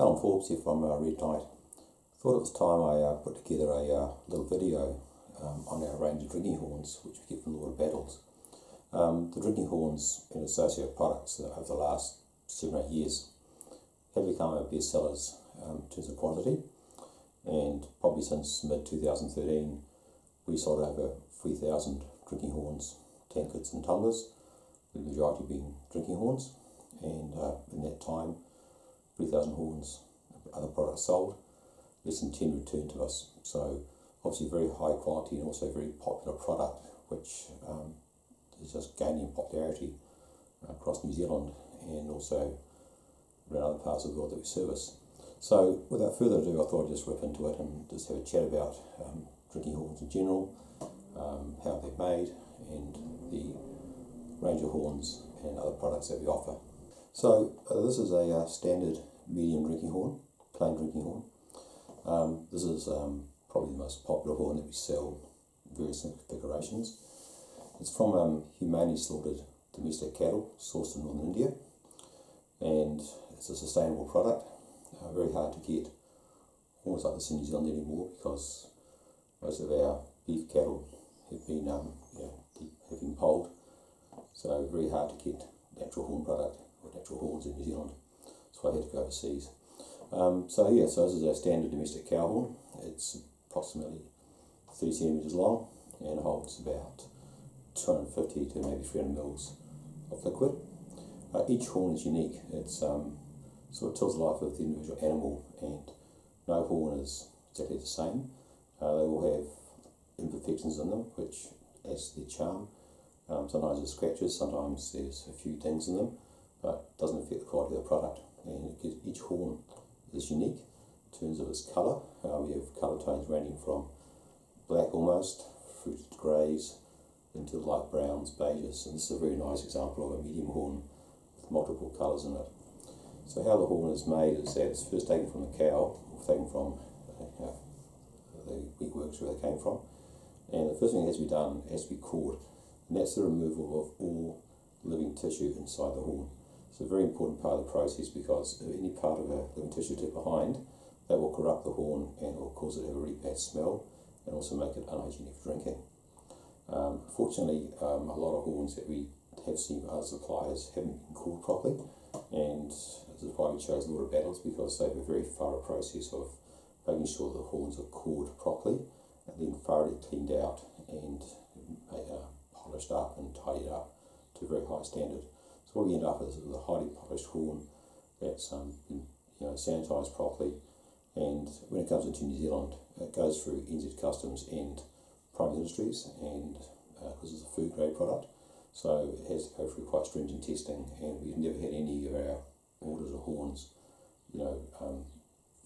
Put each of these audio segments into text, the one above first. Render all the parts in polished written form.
Alan Forbes here from Red Knight. Thought it was time I put together a little video on our range of drinking horns, which we get from the water battles. The drinking horns and associated products over the last 7 or 8 years have become our best sellers in terms of quantity, and probably since mid-2013 we sold over 3,000 drinking horns, tankards and tumblers, the majority being drinking horns, and in that time 3,000 horns, other products sold, less than 10 returned to us. So obviously very high quality and also a very popular product, which is just gaining popularity across New Zealand and also around other parts of the world that we service. So without further ado, I thought I'd just rip into it and just have a chat about drinking horns in general, how they're made, and the range of horns and other products that we offer. So this is a standard medium drinking horn, plain drinking horn. This is probably the most popular horn that we sell in various configurations. It's from humanely slaughtered domestic cattle sourced in northern India, and it's a sustainable product. Very hard to get horns like this in New Zealand anymore because most of our beef cattle have been polled, so very hard to get natural horn product or natural horns in New Zealand. That's why I had to go overseas. So this is our standard domestic cow horn. It's approximately 30 centimetres long and holds about 250 to maybe 300 mils of liquid. Each horn is unique. It's sort of tells the life of the individual animal, and no horn is exactly the same. They all have imperfections in them, which adds to their charm. Sometimes there's scratches, sometimes there's a few things in them, but it doesn't affect the quality of the product. And each horn is unique in terms of its colour. We have colour tones ranging from black almost, through to greys, into light browns, beiges, and this is a very nice example of a medium horn with multiple colours in it. So how the horn is made is that it's first taken from the cow, or taken from the wheat works where they came from, and the first thing that has to be done has to be cored, and that's the removal of all living tissue inside the horn. It's a very important part of the process because if any part of a living tissue left behind, that will corrupt the horn and will cause it to have a really bad smell and also make it unhygienic for drinking. Fortunately, a lot of horns that we have seen from other suppliers haven't been cored properly, and this is why we chose water battles, because they have a very thorough process of making sure the horns are cored properly and then thoroughly cleaned out and polished up and tidied up to a very high standard. So what we end up with is a highly polished horn that's been sanitised properly, and when it comes into New Zealand, it goes through NZ Customs and Primary Industries, and because it's a food grade product, so it has to go through quite stringent testing, and we've never had any of our orders of horns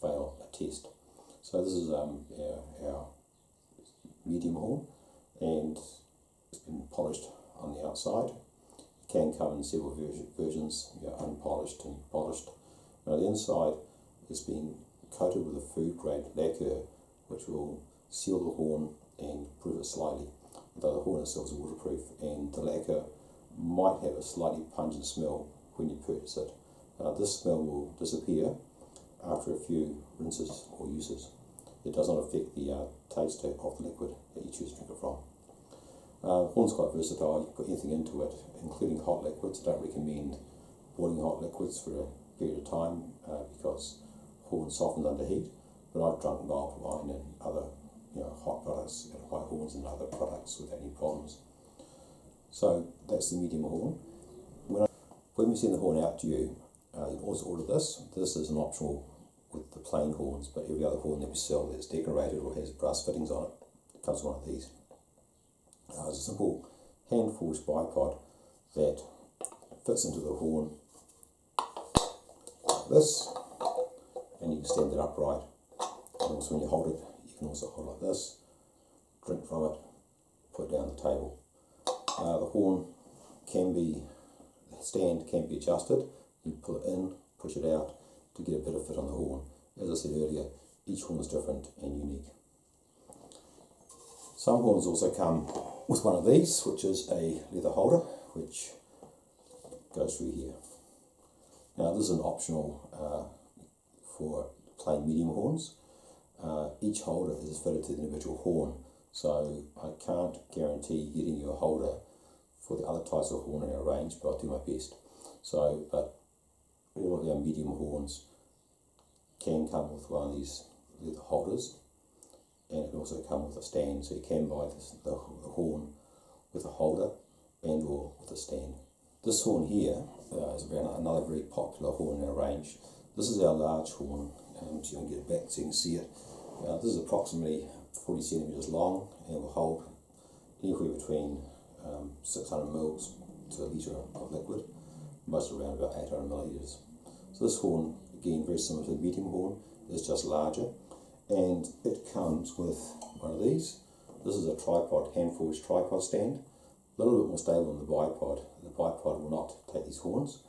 fail a test. So this is our medium horn, and it's been polished on the outside. It can come in several versions, unpolished and polished. Now the inside has been coated with a food grade lacquer, which will seal the horn and proof it slightly, although the horn itself is waterproof, and the lacquer might have a slightly pungent smell when you purchase it. This smell will disappear after a few rinses or uses. It does not affect the taste of the liquid that you choose to drink it from. Horn's quite versatile. You can put anything into it, including hot liquids. I don't recommend boiling hot liquids for a period of time because horns soften under heat, but I've drunk mild wine and other hot products and white horns and other products without any problems. So that's the medium horn. When we send the horn out to you, you can also order this. This is an optional with the plain horns, but every other horn that we sell that's decorated or has brass fittings on it comes with one of these. It's a simple hand-forged bipod that fits into the horn like this, and you can stand it upright. And also when you hold it, you can also hold it like this, drink from it, put it down the table. The stand can be adjusted. You pull it in, push it out to get a better fit on the horn. As I said earlier, each horn is different and unique. Some horns also come with one of these, which is a leather holder, which goes through here. Now this is an optional for plain medium horns. Each holder is fitted to the individual horn, so I can't guarantee getting you a holder for the other types of horn in our range, but I'll do my best. So, but all of our medium horns can come with one of these leather holders, and it can also come with a stand, so you can buy the horn with a holder and or with a stand. This horn here is another very popular horn in our range. This is our large horn, so you can get it back so you can see it. This is approximately 40 centimetres long and will hold anywhere between 600 mils to a litre of liquid, most around about 800 millilitres. So this horn, again very similar to the medium horn, is just larger, and it comes with one of these. This is a tripod, hand-forged tripod stand, a little bit more stable than the bipod. The bipod will not take these horns,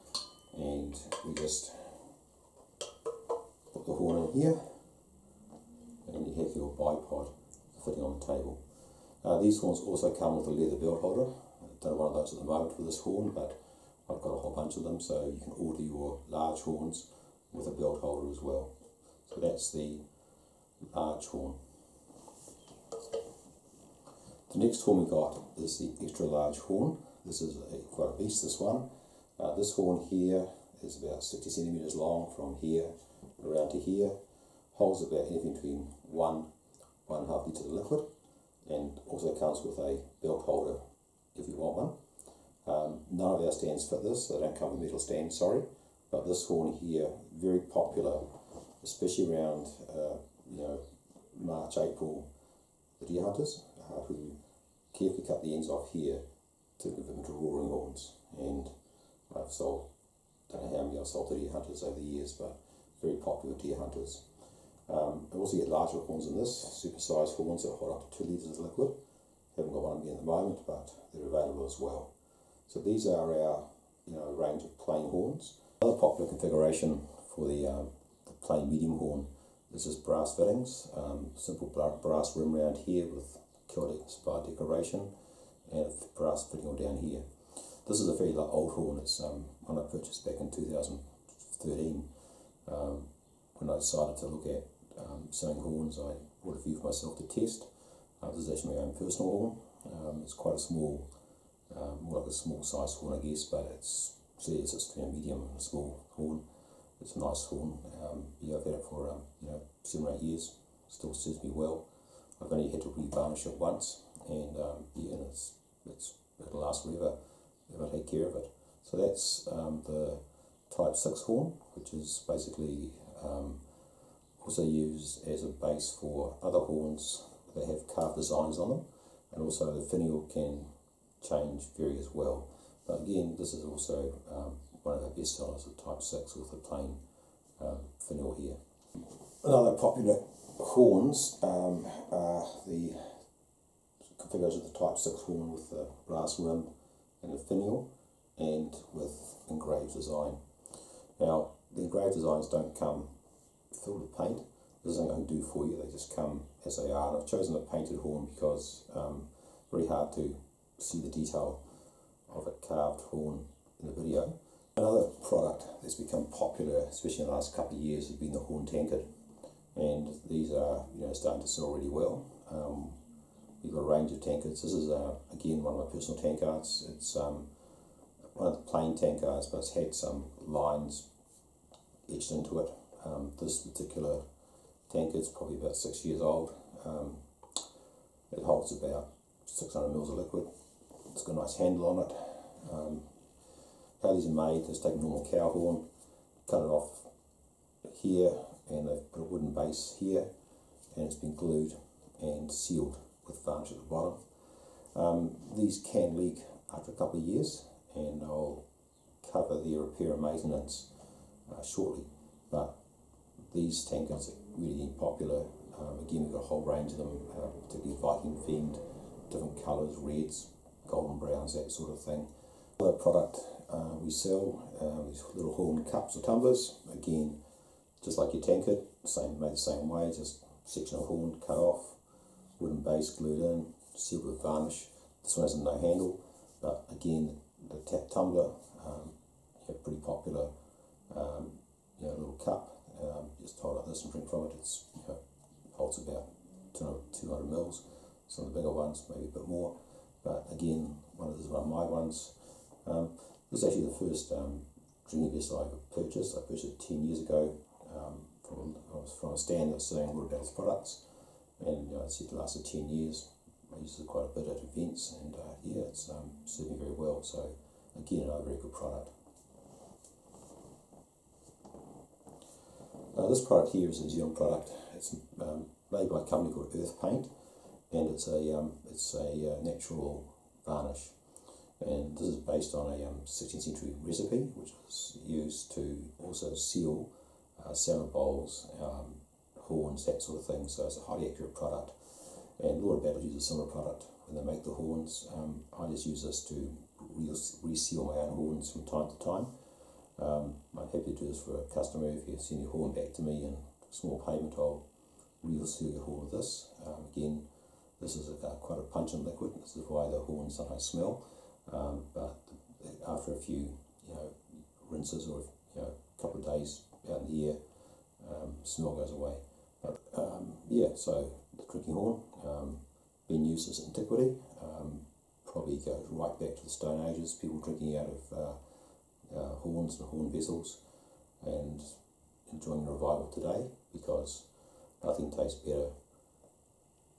and we just put the horn in here, and you have your bipod fitting on the table. These horns also come with a leather belt holder. I don't have one of those at the moment for this horn, but I've got a whole bunch of them, so you can order your large horns with a belt holder as well. So that's the large horn. The next horn we got is the extra large horn. This is quite a beast, this one. This horn here is about 60 centimetres long from here around to here. Holds about anything between 1.5 litres of liquid, and also comes with a belt holder if you want one. None of our stands fit this, so they don't come with a metal stand, sorry. But this horn here, very popular, especially around March, April, the deer hunters who carefully cut the ends off here to give them into roaring horns. And I've sold, don't know how many I've sold to deer hunters over the years, but very popular deer hunters. I also get larger horns than this, super-sized horns that hold up to 2 litres of liquid. Haven't got one of them at the moment, but they're available as well. So these are our range of plain horns. Another popular configuration for the plain medium horn is just brass fittings. Simple brass rim around here with Celtic spire decoration, and a brass fitting all down here. This is a fairly old horn. It's one I purchased back in 2013. When I decided to look at selling horns, I bought a few for myself to test. This is actually my own personal horn. It's quite a small, more like a small size horn, I guess, but it's between a medium and a small horn. It's a nice horn. Yeah, I've had it for 7 or 8 years. Still serves me well. I've only had to revarnish it once, and it'll last forever if I take care of it. So that's the Type 6 horn, which is basically also used as a base for other horns that have carved designs on them, and also the finial can change vary as well. But again, this is also one of our best sellers of Type 6 with a plain finial here. Another popular horns are the configuration of the Type 6 horn with the brass rim and the finial, and with engraved design. Now, the engraved designs don't come filled with paint. This isn't going to do for you, they just come as they are. And I've chosen a painted horn because very hard to see the detail of a carved horn in the video. Another product that's become popular, especially in the last couple of years, has been the horn tankard, and these are starting to sell really well. We've got a range of tankards. This is again one of my personal tankards. It's one of the plain tankards, but it's had some lines etched into it. This particular tankard is probably about 6 years old. It holds about 600 mils of liquid. It's got a nice handle on it. How these are made, they've taken a normal cow horn, cut it off here, and they've put a wooden base here, and it's been glued and sealed with varnish at the bottom. These can leak after a couple of years, and I'll cover the repair and maintenance shortly. But these tankards are really popular. Again, we've got a whole range of them, particularly Viking themed, different colours, reds, golden browns, that sort of thing. Another product we sell, these little horn cups or tumblers. Again, just like your tankard, made the same way, just section of horn cut off, wooden base glued in, sealed with varnish. This one has no handle, but again, the tumbler, pretty popular. Little cup, just hold like this and drink from it. It's, holds about 200 mils. Some of the bigger ones, maybe a bit more. But again, this is one of my ones. This is actually the first drinking vessel I ever purchased. I purchased it 10 years ago from a stand that was selling Lord Battles products, and it said it lasted 10 years. I used it quite a bit at events, and it's served me very well. So again, another very good product. This product here is a New Zealand product. It's made by a company called Earth Paint, and it's a natural varnish. And this is based on a 16th century recipe, which was used to also seal salmon bowls, horns, that sort of thing. So it's a highly accurate product. And Lord Battle uses a similar product when they make the horns. I just use this to reseal my own horns from time to time. I'm happy to do this for a customer. If you send your horn back to me in small payment, I'll reseal your horn with this. Again, this is quite a pungent liquid. This is why the horns sometimes smell. But after a few, rinses or a couple of days out in the air, smell goes away. But so the drinking horn, been used since antiquity. Probably goes right back to the Stone Ages. People drinking out of horns and horn vessels, and enjoying the revival today, because nothing tastes better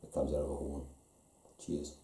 that comes out of a horn. Cheers.